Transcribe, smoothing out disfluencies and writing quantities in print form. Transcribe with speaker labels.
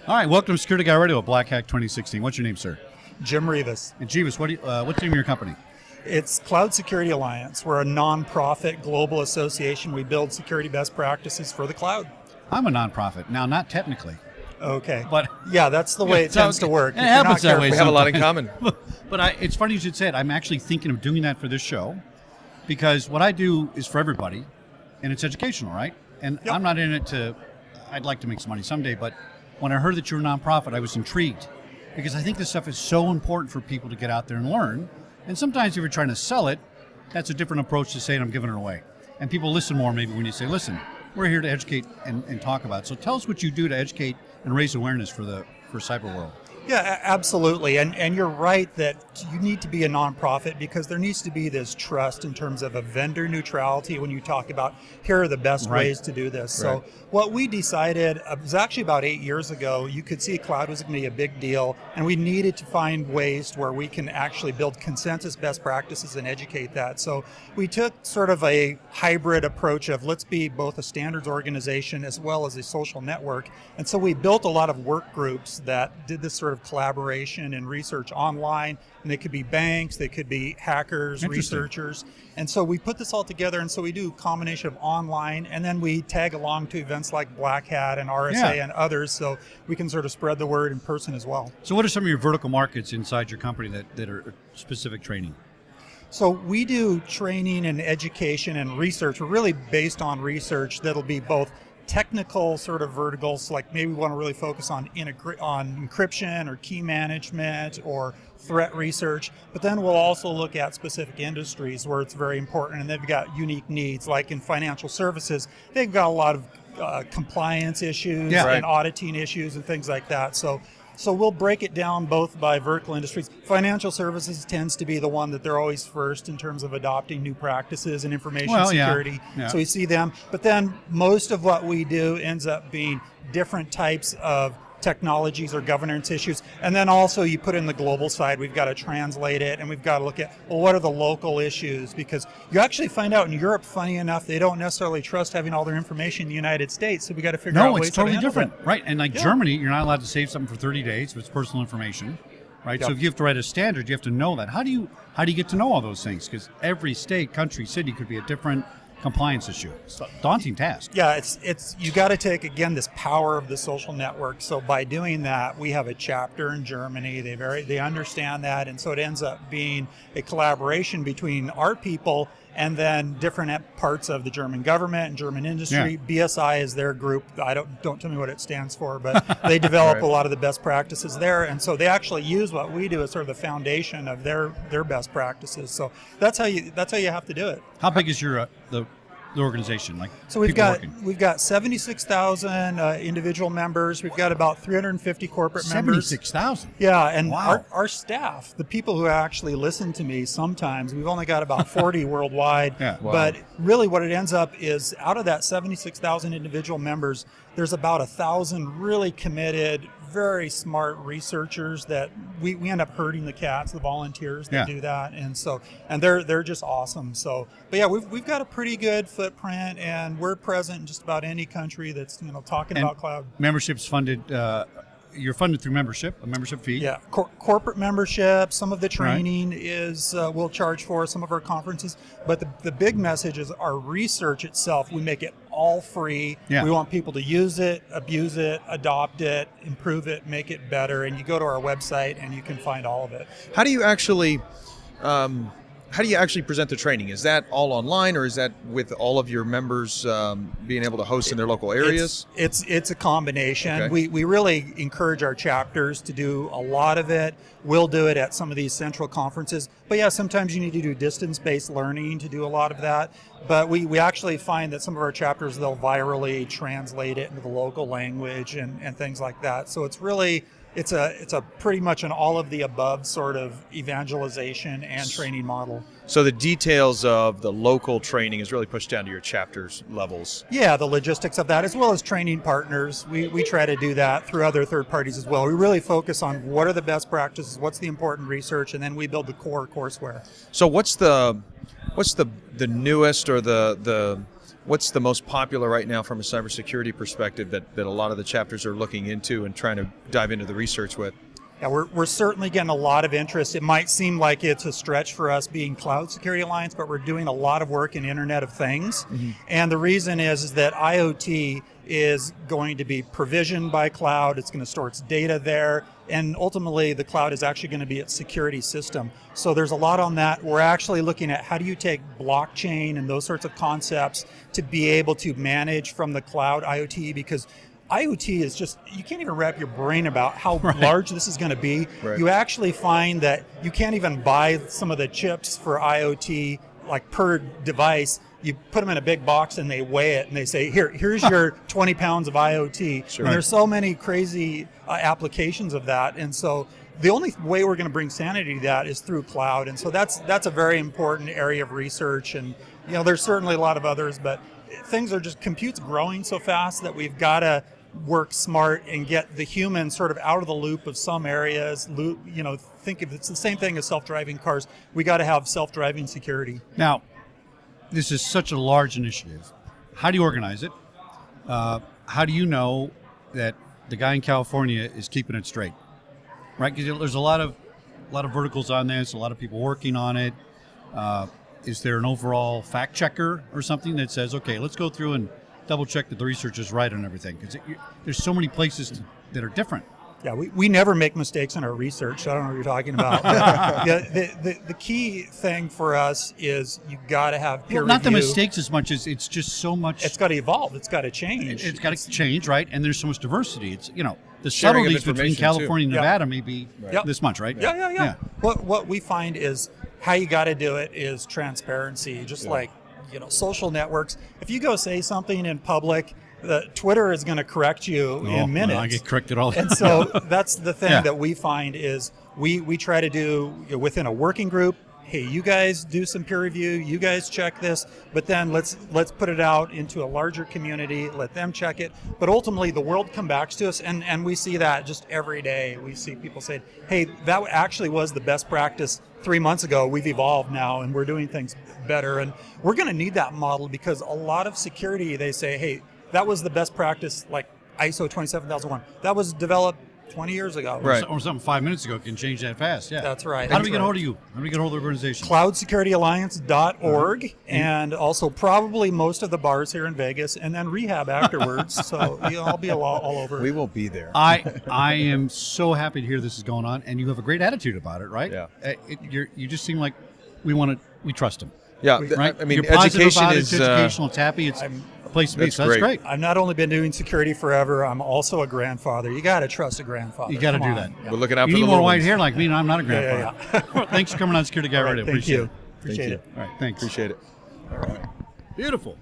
Speaker 1: All right, welcome to Security Guy Radio, Black Hack 2016. What's your name, sir?
Speaker 2: Jim Reavis.
Speaker 1: And Jeeves, what's the name of your company?
Speaker 2: It's Cloud Security Alliance. We're a nonprofit global association. We build security best practices for the cloud.
Speaker 1: I'm a nonprofit. Now, not technically.
Speaker 2: Okay.
Speaker 1: But
Speaker 2: yeah, that's the way it tends to work.
Speaker 1: It happens that way.
Speaker 3: We have a lot in common.
Speaker 1: But it's funny you should say it. I'm actually thinking of doing that for this show because what I do is for everybody, and it's educational, right? And
Speaker 2: Yep.
Speaker 1: I'm not in it I'd like to make some money someday, but when I heard that you're a nonprofit, I was intrigued because I think this stuff is so important for people to get out there and learn. And sometimes if you're trying to sell it, that's a different approach to saying I'm giving it away. And people listen more maybe when you say, listen, we're here to educate and talk about it. So tell us what you do to educate and raise awareness for cyber world.
Speaker 2: Yeah, absolutely. And you're right that you need to be a nonprofit because there needs to be this trust in terms of a vendor neutrality when you talk about here are the best ways to do this.
Speaker 3: Right.
Speaker 2: So what we decided was actually about 8 years ago, you could see cloud was going to be a big deal and we needed to find ways where we can actually build consensus best practices and educate that. So we took sort of a hybrid approach of let's be both a standards organization as well as a social network. And so we built a lot of work groups that did this sort of collaboration and research online, and they could be banks, they could be hackers, researchers, and so we put this all together, and so we do a combination of online, and then we tag along to events like Black Hat and RSA and others, so we can sort of spread the word in person as well.
Speaker 1: So what are some of your vertical markets inside your company that are specific training?
Speaker 2: So we do training and education and research. We're really based on research that'll be both technical sort of verticals, like maybe we want to really focus on encryption or key management or threat research, but then we'll also look at specific industries where it's very important and they've got unique needs, like in financial services, they've got a lot of compliance issues and auditing issues and things like that. So we'll break it down both by vertical industries. Financial services tends to be the one that they're always first in terms of adopting new practices and information security. Yeah. So we see them. But then most of what we do ends up being different types of technologies or governance issues. And then also you put in the global side, we've got to translate it and we've got to look at, well, what are the local issues? Because you actually find out in Europe, funny enough, they don't necessarily trust having all their information in the United States. So we got to figure out ways to handle it. No, it's totally different.
Speaker 1: Right. And like Germany, you're not allowed to save something for 30 days if it's personal information. Right. Yep. So if you have to write a standard, you have to know that. How do you get to know all those things? Because every state, country, city could be a different compliance issue. It's a daunting task.
Speaker 2: Yeah, it's you got to take again this power of the social network. So by doing that, we have a chapter in Germany. They understand that, and so it ends up being a collaboration between our people and then different parts of the German government and German industry. Yeah. BSI is their group. Don't tell me what it stands for, but they develop a lot of the best practices there, and so they actually use what we do as sort of the foundation of their best practices. So that's how you have to do it.
Speaker 1: How big is your the organization? Like,
Speaker 2: so we've got 76,000 individual members. We've got about 350 corporate members.
Speaker 1: 76,000.
Speaker 2: Yeah, and our staff, the people who actually listen to me, sometimes we've only got about 40 worldwide. Yeah. Wow. But really, what it ends up is out of that 76,000 individual members, there's about 1,000 really committed, very smart researchers that we end up herding the cats, the volunteers that do that, and they're just awesome. So, but yeah, we've got a pretty good footprint, and we're present in just about any country that's talking about cloud.
Speaker 1: Membership's funded. You're funded through membership, a membership fee.
Speaker 2: Yeah, corporate membership. Some of the training is we'll charge for some of our conferences, but the big message is our research itself. We make it all free. Yeah. We want people to use it, abuse it, adopt it, improve it, make it better. And you go to our website and you can find all of it.
Speaker 3: How do you actually present the training? Is that all online, or is that with all of your members being able to host in their local areas?
Speaker 2: It's a combination. Okay. We really encourage our chapters to do a lot of it. We'll do it at some of these central conferences. But yeah, sometimes you need to do distance-based learning to do a lot of that. But we actually find that some of our chapters, they'll virally translate it into the local language and things like that. So it's really... It's a pretty much an all of the above sort of evangelization and training model.
Speaker 3: So the details of the local training is really pushed down to your chapters levels.
Speaker 2: Yeah, the logistics of that, as well as training partners. We try to do that through other third parties as well. We really focus on what are the best practices, what's the important research, and then we build the core courseware.
Speaker 3: So what's the newest or the What's the most popular right now from a cybersecurity perspective that a lot of the chapters are looking into and trying to dive into the research with?
Speaker 2: Yeah, we're certainly getting a lot of interest. It might seem like it's a stretch for us being Cloud Security Alliance, but we're doing a lot of work in Internet of Things. Mm-hmm. And the reason is that IoT is going to be provisioned by cloud. It's going to store its data there. And ultimately, the cloud is actually going to be its security system. So there's a lot on that. We're actually looking at how do you take blockchain and those sorts of concepts to be able to manage from the cloud IoT, because IoT is just, you can't even wrap your brain about how large this is going to be. Right. You actually find that you can't even buy some of the chips for IoT, like per device. You put them in a big box and they weigh it and they say, here's your 20 pounds of IoT. Sure. And there's so many crazy applications of that. And so the only way we're going to bring sanity to that is through cloud. And so that's a very important area of research. And there's certainly a lot of others, but things are just, compute's growing so fast that we've got to work smart and get the human sort of out of the loop of some areas. Think if it's the same thing as self-driving cars, we got to have self-driving security.
Speaker 1: Now, this is such a large initiative. How do you organize it? How do you know that the guy in California is keeping it straight? Right, because there's a lot of verticals on this, a lot of people working on it. Is there an overall fact checker or something that says, okay, let's go through and double check that the research is right on everything? Because there's so many places that are different.
Speaker 2: Yeah, we never make mistakes in our research. So I don't know what you're talking about. The key thing for us is you got to have peer review.
Speaker 1: Not the mistakes as much as it's just so much.
Speaker 2: It's got to evolve. It's got to change.
Speaker 1: It's got to change, right? And there's so much diversity. It's the subtleties between California and Nevada may be this much, right?
Speaker 2: Yeah. What we find is how you got to do it is transparency. Just like social networks. If you go say something in public, Twitter is going to correct you in minutes.
Speaker 1: I get corrected all the time.
Speaker 2: And so that's the thing that we find is we try to do within a working group. Hey, you guys do some peer review. You guys check this, but then let's put it out into a larger community. Let them check it. But ultimately, the world comes back to us, and we see that just every day. We see people say, "Hey, that actually was the best practice 3 months ago. We've evolved now, and we're doing things better." And we're going to need that model because a lot of security, they say, "Hey, that was the best practice, like ISO 27001. That was developed 20 years ago."
Speaker 3: Right.
Speaker 1: Or something 5 minutes ago can change that fast. Yeah.
Speaker 2: That's right.
Speaker 1: How do we get a hold of you? How do we get a hold of the organization?
Speaker 2: CloudSecurityAlliance.org, and also probably most of the bars here in Vegas, and then rehab afterwards. So I'll be all over.
Speaker 3: We will be there.
Speaker 1: I am so happy to hear this is going on, and you have a great attitude about it, right?
Speaker 3: Yeah.
Speaker 1: You just seem like we trust them.
Speaker 3: Yeah.
Speaker 1: Right?
Speaker 3: I mean,
Speaker 1: You're positive
Speaker 3: education
Speaker 1: about it,
Speaker 3: is
Speaker 1: it's educational. It's happy. It's a place to be. So that's great.
Speaker 2: I've not only been doing security forever, I'm also a grandfather. You got to trust a grandfather.
Speaker 1: You got to do that.
Speaker 2: Yeah.
Speaker 3: We're looking out
Speaker 1: you
Speaker 3: for
Speaker 1: need
Speaker 3: the
Speaker 1: more
Speaker 3: little
Speaker 1: white
Speaker 3: ones.
Speaker 1: hair like me, and I'm not a grandfather. Yeah. Thanks for coming on Security Guy Radio.
Speaker 2: Thank you. Appreciate
Speaker 3: Thank you.
Speaker 2: it.
Speaker 1: All right, thanks.
Speaker 3: Appreciate it.
Speaker 1: Beautiful.